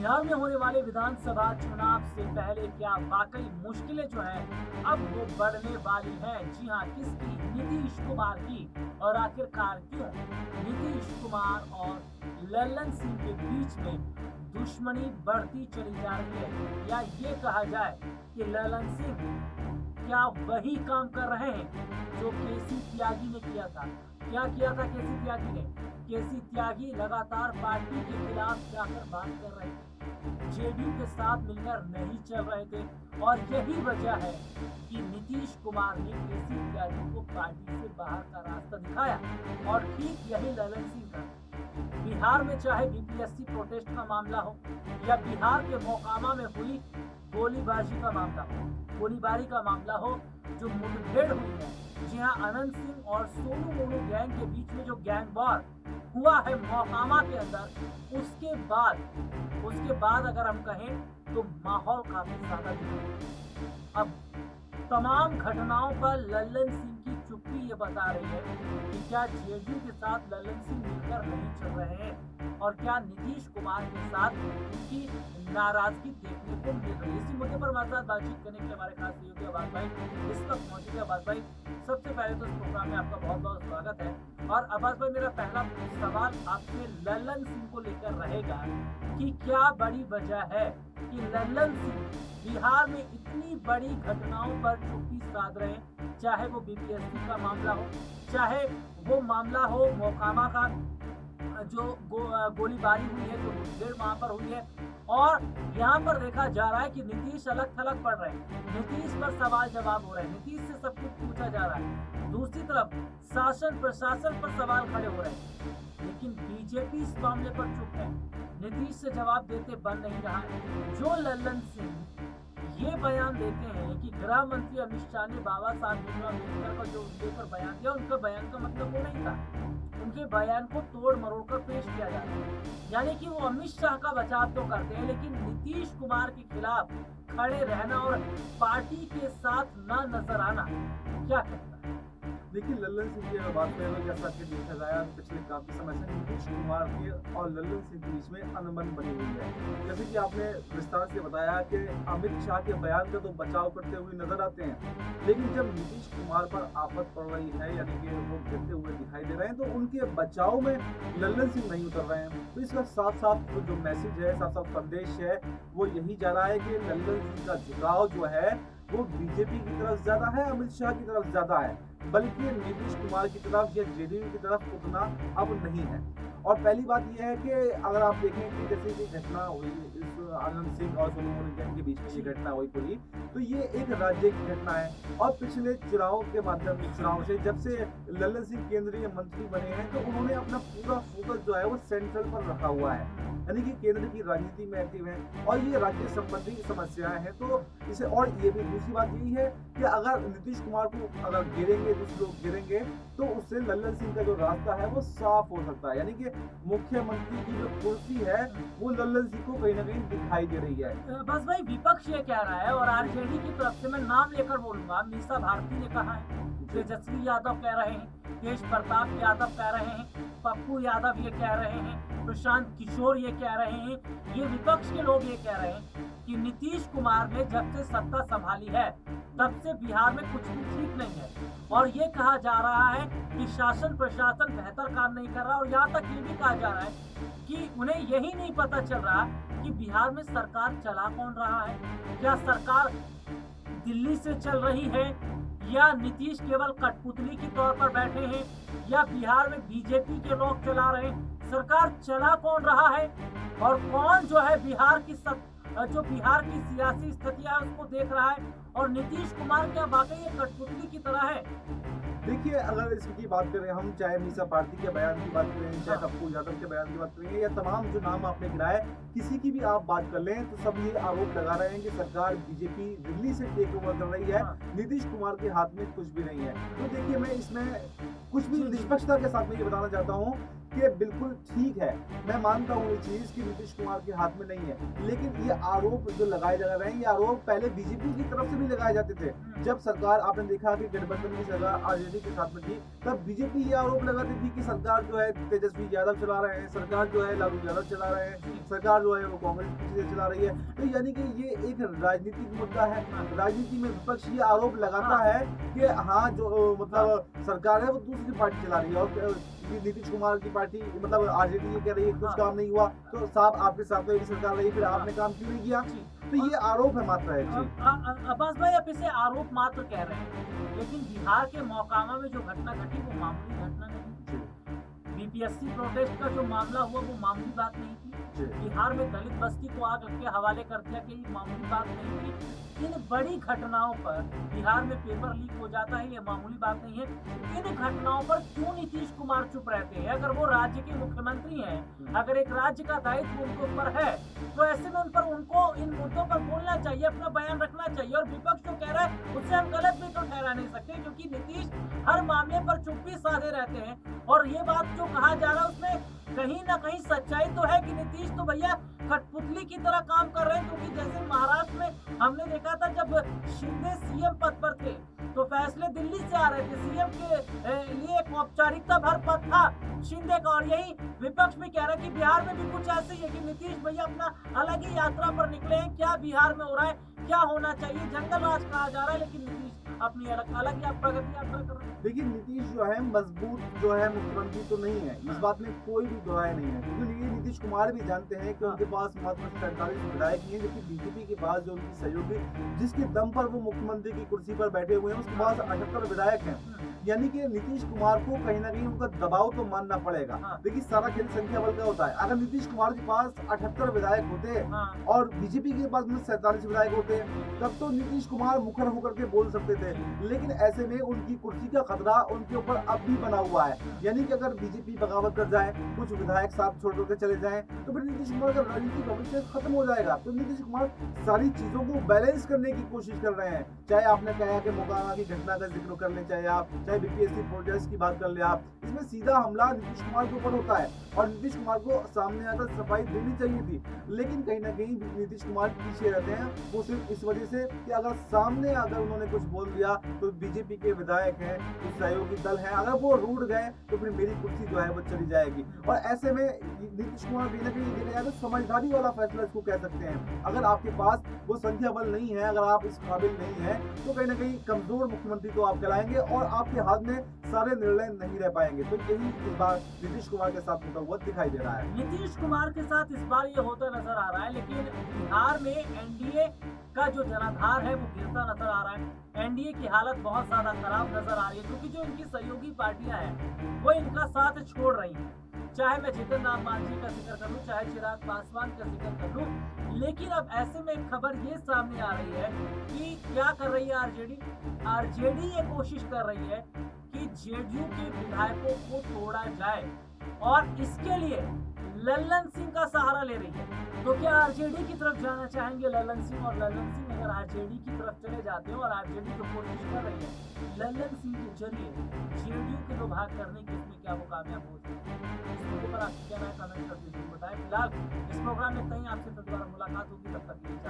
बिहार में होने वाले विधानसभा चुनाव से पहले क्या वाकई मुश्किलें जो है अब वो बढ़ने वाली हैं। जी हाँ, किसकी? नीतीश कुमार की। और आखिरकार क्यों? नीतीश कुमार और लल्लन सिंह के बीच में दुश्मनी बढ़ती चली जा रही है, या ये कहा जाए कि लल्लन सिंह क्या वही काम कर रहे हैं जो केसी त्यागी ने किया था? क्या किया था केसी त्यागी ने? केसी त्यागी लगातार पार्टी के खिलाफ जाकर बात कर रहे थे, जेडीयू के साथ मिलकर नहीं चल रहे थे, और यही वजह है कि नीतीश कुमार ने केसी त्यागी को पार्टी से बाहर का रास्ता दिखाया। और ठीक यही लल्लन सिंह का बिहार में, चाहे बीपीएससी प्रोटेस्ट का मामला हो या बिहार के मोकामा में हुई गोलीबारी का मामला हो, जो मुठभेड़ हुई है। जी हाँ, अनंत सिंह और सोनू मोनू गैंग के बीच में जो गैंग वॉर हुआ है मोकामा के अंदर, उसके बाद अगर हम कहें तो माहौल काफी ज्यादा बिगड़ा। अब तमाम घटनाओं पर लल्लन सिंह की चुप्पी ये बता रही है कि क्या जेडीयू के साथ लल्लन सिंह मिलकर नहीं चल रहे हैं, और क्या नीतीश कुमार के साथ उनकी नाराजगी देखने को मिल रही है। इसी मुद्दे पर हमारे साथ बातचीत करने के लिए हमारे खास सहयोगी अब्बास भाई इस वक्त मौजूद है। अब्बास भाई, सबसे पहले तो इस प्रोग्राम में आपका बहुत बहुत स्वागत है। और अब्बास भाई, मेरा पहला सवाल आपसे लल्लन सिंह को लेकर रहेगा कि क्या बड़ी वजह है कि लल्लन सिंह बिहार में इतनी बड़ी घटनाओं पर चुप्पी साध रहे हैं, चाहे वो बीपीएससी का मामला हो, चाहे वो मामला हो मोकामा का जो गोलीबारी हुई है, जो मुठभेड़ वहां पर हुई है। और यहाँ पर देखा जा रहा है कि नीतीश अलग थलग पड़ रहे हैं, नीतीश पर सवाल जवाब हो रहे हैं, नीतीश से सब कुछ पूछा जा रहा है। दूसरी तरफ शासन प्रशासन पर सवाल खड़े हो रहे हैं, लेकिन बीजेपी इस मामले पर चुप है, नीतीश से जवाब देते बन नहीं रहा है। जो लल्लन सिंह ये बयान देते हैं कि गृह मंत्री अमित शाह ने बाबा साहब भीमराव अम्बेडकर का जो लेकर बयान दिया, उनका बयान का मतलब वो नहीं था, उनके बयान को तोड़ मरोड़ कर पेश किया जा रहा है। यानी कि वो अमित शाह का बचाव तो करते हैं, लेकिन नीतीश कुमार के खिलाफ खड़े रहना और पार्टी के साथ ना नजर आना क्या कहता है? देखिए, लल्लन सिंह की अगर बात करें तो जैसा कि देखा जाए पिछले काफी समय से नीतीश कुमार के और लल्लन सिंह के बीच में अनबन बनी हुई है। जैसे कि आपने विस्तार से बताया कि अमित शाह के बयान का तो बचाव करते हुए नजर आते हैं, लेकिन जब नीतीश कुमार पर आफत पड़ रही है, यानी कि वो गिरते हुए दिखाई दे रहे हैं, तो उनके बचाव में लल्लन सिंह नहीं उतर रहे हैं। तो इसका साफ साफ जो मैसेज है, साफ साफ संदेश है, वो यही जा रहा है कि लल्लन सिंह का झुकाव जो है वो बीजेपी की तरफ ज्यादा है, अमित शाह की तरफ ज्यादा है, बल्कि नीतीश कुमार की तरफ या जेडीयू की तरफ उतना अब नहीं है। और पहली बात यह है कि अगर आप देखें कि जैसे ये घटना हुई इस अनंत सिंह और सोनू मोनू के बीच में ये घटना हुई पूरी, तो ये एक राज्य की घटना है। और पिछले चुनाव के माध्यम से जब से लल्लन सिंह केंद्रीय मंत्री बने हैं, तो उन्होंने अपना पूरा फोकस जो है वो सेंट्रल पर रखा हुआ है, यानी कि केंद्र की राजनीति में एक्टिव है, और ये राज्य संबंधी समस्याएं हैं। तो इसे, और ये भी दूसरी बात यही है कि अगर नीतीश कुमार को अगर गिरेंगे, दूसरे लोग गिरेंगे, तो उससे लल्लन सिंह का जो रास्ता है वो साफ हो सकता है। यानी कि मुख्यमंत्री की जो कुर्सी है वो लल्लन सिंह को कहीं ना कहीं दिखाई दे रही है। बस भाई, विपक्ष ये कह रहा है, और आरजेडी की तरफ से मैं नाम लेकर बोलूंगा, मीसा भारती ने कहा है, तेजस्वी यादव कह रहे हैं, तेज प्रताप यादव कह रहे हैं, पप्पू यादव ये कह रहे हैं, प्रशांत किशोर ये कह रहे हैं, ये विपक्ष के लोग ये कह रहे हैं कि नीतीश कुमार ने जब से सत्ता संभाली है तब से बिहार में कुछ भी ठीक नहीं है। और ये कहा जा रहा है कि शासन प्रशासन बेहतर काम नहीं कर रहा, और यहाँ तक ये भी कहा जा रहा है कि उन्हें यही नहीं पता चल रहा कि बिहार में सरकार चला कौन रहा है, क्या सरकार दिल्ली से चल रही है, या नीतीश केवल कठपुतली के तौर पर बैठे हैं, या बिहार में बीजेपी के लोग चला रहे हैं। सरकार चला कौन रहा है, और कौन जो है बिहार की सियासी स्थितियां उसको देख रहा है, और नीतीश कुमार क्या वाकई ये कठपुतली की तरह है? देखिए, अगर इसकी बात करें हम, चाहे मीसा भारती के बयान की बात करें, चाहे पप्पू यादव के बयान की बात करें, या तमाम जो नाम आपने गिनाए, किसी की भी आप बात कर लें, तो सब ये आरोप लगा रहे हैं कि सरकार बीजेपी दिल्ली से टेक ओवर कर रही है, नीतीश कुमार के हाथ में कुछ भी नहीं है। तो देखिए, मैं इसमें कुछ भी निष्पक्षता के साथ में ये बताना चाहता हूँ कि बिल्कुल ठीक है, मैं मानता हूँ ये चीज़ कि नीतीश कुमार के हाथ में नहीं है। लेकिन ये आरोप जो लगाए जा रहे हैं, ये आरोप पहले बीजेपी की तरफ से भी लगाए जाते थे। जब सरकार आपने देखा कि गठबंधन की सरकार आरजेडी के साथ में थी, तब बीजेपी ये आरोप लगाती थी कि सरकार जो है तेजस्वी यादव चला रहे हैं, सरकार जो है लालू यादव चला रहे हैं, सरकार जो है वो कांग्रेस की चीज़ें चला रही है। तो यानी कि ये एक राजनीतिक मुद्दा है। राजनीति में विपक्ष ये आरोप लगाता है कि हाँ, जो मतलब सरकार है वो दूसरी पार्टी चला रही है और ये नीतीश कुमार की पार्टी मतलब आरजेडी ये कह रही है कुछ काम नहीं हुआ, तो साहब आपके साथ में सरकार रही, फिर आपने काम क्यों नहीं किया? तो ये आरोप है मात्र है जी। अब्बास भाई आप इसे आरोप मात्र कह रहे हैं, लेकिन बिहार के मोकामा में जो घटना घटी वो मामूली घटना नहीं। बीपीएससी प्रोटेस्ट का जो मामला हुआ वो मामूली बात नहीं थी। बिहार में दलित बस्ती को आग के हवाले कर दिया कि ये मामूली बात नहीं थी। इन बड़ी घटनाओं पर बिहार में पेपर लीक हो जाता है, ये मामूली बात नहीं है। इन घटनाओं पर क्यों नीतीश कुमार चुप रहते हैं? अगर वो राज्य के मुख्यमंत्री हैं, अगर एक राज्य का दायित्व उनके ऊपर है, तो ऐसे में उनको इन मुद्दों पर बोलना चाहिए, अपना बयान रखना चाहिए। और विपक्ष जो कह रहा है उससे हम गलत भी तो ठहरा नहीं सकते, क्योंकि नीतीश हर मामले पर चुप्पी साधे रहते हैं। और ये बात जो कहा जा रहा है उसमें कहीं ना कहीं सच्चाई तो है कि नीतीश तो भैया कठपुतली की तरह काम कर रहे हैं। क्योंकि जैसे महाराष्ट्र में हमने देखा था, जब शिंदे सीएम पद पर थे तो फैसले दिल्ली से आ रहे थे। सीएम के लिए एक औपचारिकता भर पद था शिंदे का। और यही विपक्ष भी कह रहा है कि बिहार में भी कुछ ऐसे ही है कि नीतीश भैया अपना अलग ही यात्रा पर निकले हैं। क्या बिहार में हो रहा है, क्या होना चाहिए, जंगल राज कहा जा रहा है, लेकिन नीतीश अपनी अलग ही प्रगति यात्रा कर रहे हैं। देखिए नीतीश जो है मजबूत जो है मुख्यमंत्री तो नहीं है, इस बात में कोई भी दोहराए नहीं है। क्योंकि ये नीतीश कुमार भी जानते हैं कि उनके पास मात्र 47 विधायक ही हैं, जबकि बीजेपी के पास जो उनकी सहयोगी जिसके दम पर वो मुख्यमंत्री की कुर्सी पर बैठे हुए हैं, उसके पास 78 विधायक हैं। यानी कि नीतीश कुमार को कहीं ना कहीं उनका दबाव तो मानना पड़ेगा। देखिए सारा खेल संख्या बल का होता है। अगर नीतीश कुमार के पास 78 विधायक होते और बीजेपी के पास 47 विधायक होते, तब तो नीतीश कुमार मुखर होकर के बोल सकते थे। लेकिन ऐसे में उनकी कुर्सी का खतरा उनके ऊपर अब भी बना हुआ है। यानी कि अगर बीजेपी बगावत कर जाए, कुछ विधायक साथ छोड़ कर चले जाएं, तो फिर नीतीश कुमार का राजनीतिक भविष्य खत्म हो जाएगा। तो नीतीश कुमार सारी चीजों को बैलेंस करने की कोशिश कर रहे हैं। चाहे आपने कहा कि मोकामा की घटना का जिक्र कर ले, चाहे बीपीएससी प्रोजेक्ट की बात कर ले आप, इसमें सीधा हमला नीतीश कुमार के ऊपर होता है। और नीतीश कुमार को सामने आकर सफाई देनी चाहिए थी, लेकिन कहीं ना कहीं नीतीश कुमार पीछे रहते हैं। वो सिर्फ इस वजह से कि अगर सामने अगर उन्होंने कुछ बोल दिया तो बीजेपी के विधायक हैं, कुछ सहयोगी दल हैं, अगर वो रूठ गए तो फिर मेरी कुर्सी जो है वो चली जाएगी। और ऐसे में नीतीश कुमार कहीं ना कहीं देखा जाए तो समझदारी वाला फैसला इसको कह सकते हैं। अगर आपके पास वो संख्या बल नहीं है, अगर आप इस काबिल नहीं है, तो कहीं ना कहीं कमजोर मुख्यमंत्री तो आप कहलाएंगे और आपके हाथ में सारे निर्णय नहीं रह पाएंगे। तो यही इस बार नीतीश कुमार के साथ होता हुआ दिखाई दे रहा है। नीतीश कुमार के साथ इस बार ये होता नजर आ रहा है, लेकिन बिहार में एनडीए का जो जनाधार है वो गिरता नजर आ रहा है। एनडीए की हालत बहुत ज्यादा खराब नजर आ रही है, क्योंकि जो इनकी सहयोगी पार्टियां हैं वो इनका साथ छोड़ रही हैं। चाहे मैं जीतन राम मांझी का जिक्र कर लूं, चाहे चिराग पासवान का जिक्र कर लूं। लेकिन अब ऐसे में एक खबर ये सामने आ रही है कि क्या कर रही है आरजेडी ये कोशिश कर रही है कि जेडीयू के विधायकों को तोड़ा जाए, और इसके लिए लल्लन सिंह का सहारा ले रही है। तो क्या आरजेडी की तरफ जाना चाहेंगे लल्लन सिंह? और लल्लन सिंह अगर आरजेडी की तरफ चले जाते हैं और आरजेडी तो कोशिश कर रही है लल्लन सिंह के जरिए जेडीयू के तो भाग करने की, इसमें क्या वो कामयाब हो सकते हैं? इस मुद्दे पर आपकी क्या राय कमेंट करके जरूर बताएं। फिलहाल इस प्रोग्राम में कहीं आपसे दोबारा मुलाकात होगी, तब तक के लिए